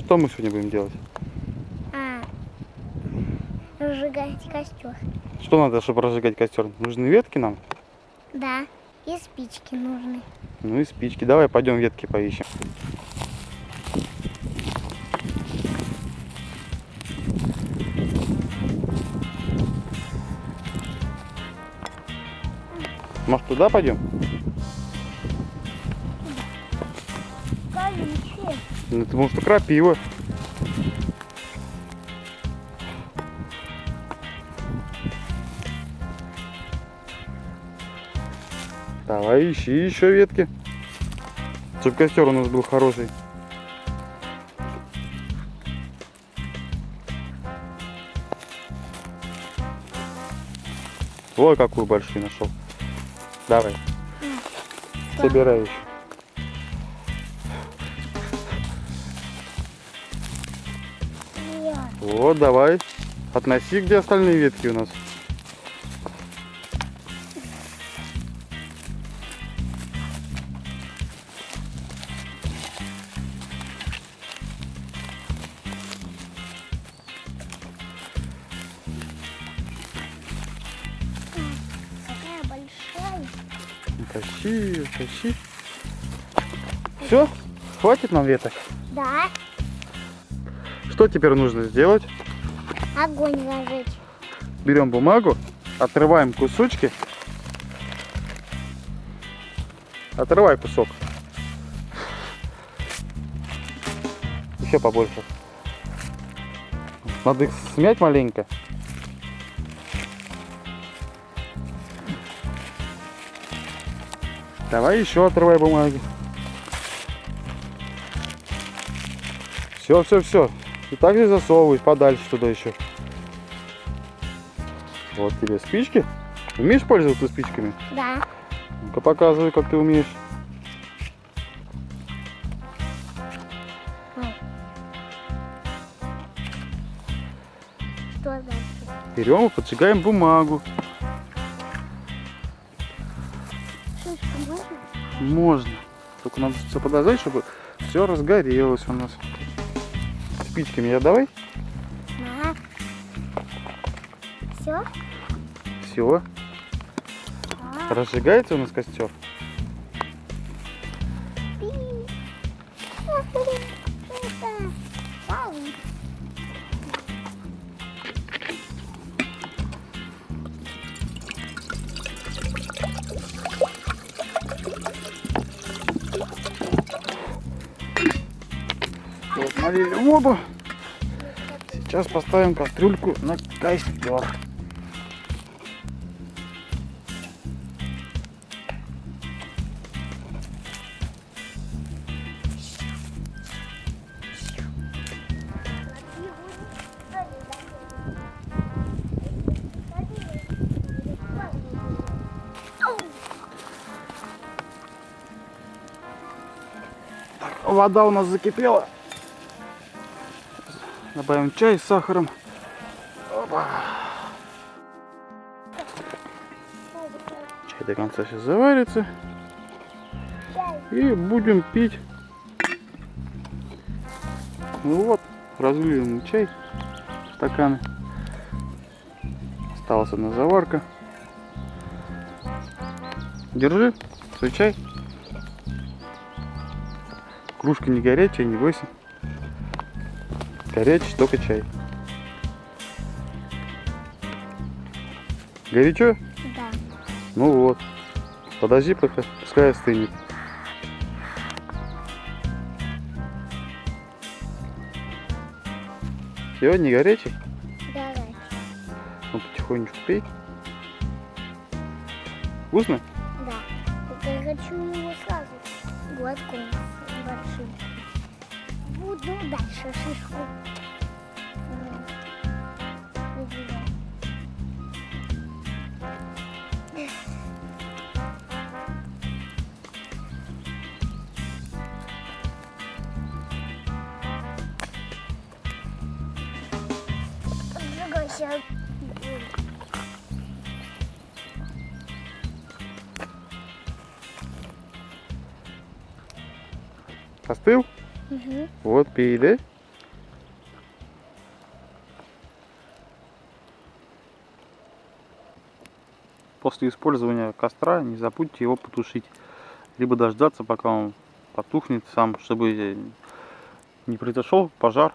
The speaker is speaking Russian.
Что мы сегодня будем делать? Разжигать костер. Что надо, чтобы разжигать костер? Нужны ветки нам? Да, и спички нужны. Ну и спички. Давай пойдем ветки поищем. Может, туда пойдем? Колючие. Ну, это может крапива. Давай ищи еще ветки. Чтобы костер у нас был хороший. Ой, какую большую нашел. Давай. Собирай еще. Вот, давай. Относи, где остальные ветки у нас. Какая большая. Тащи, тащи. Все? Хватит нам веток? Да, Что теперь нужно сделать? огонь зажечь. Берем бумагу, отрываем кусочки. Отрывай кусок. Еще побольше. Надо их смять маленько. Давай еще отрывай бумаги. Все, все, все. И также засовывай подальше туда еще. Вот тебе спички. Умеешь пользоваться спичками? Да. Ну-ка показывай, как ты умеешь. Что дальше? Берем и поджигаем бумагу. Шишка можно? Можно. Только надо все подождать, чтобы все разгорелось у нас. Спичками я давай. Да. Все? Все. Разжигается у нас костер. Вот, налили воду. Сейчас поставим кастрюльку на костер. Вода у нас закипела. Добавим чай с сахаром. Опа. Чай до конца сейчас заварится. И будем пить. Ну вот, разлили мы чай в стаканы. Осталась одна заварка. Держи свой чай. Кружка не горячая, не бойся. Горячий, только чай. Горячо? Да. Ну вот. Подожди пока, пускай остынет. Все, не горячий? Давай. Ну потихонечку пей. Вкусно? Да. Только я хочу его сразу глотком большим. Буду дальше шишку. Выделять. Поджигайся. Остыл? Угу. Вот, пей, да? после использования костра не забудьте его потушить. Либо дождаться, пока он потухнет сам, чтобы не произошел пожар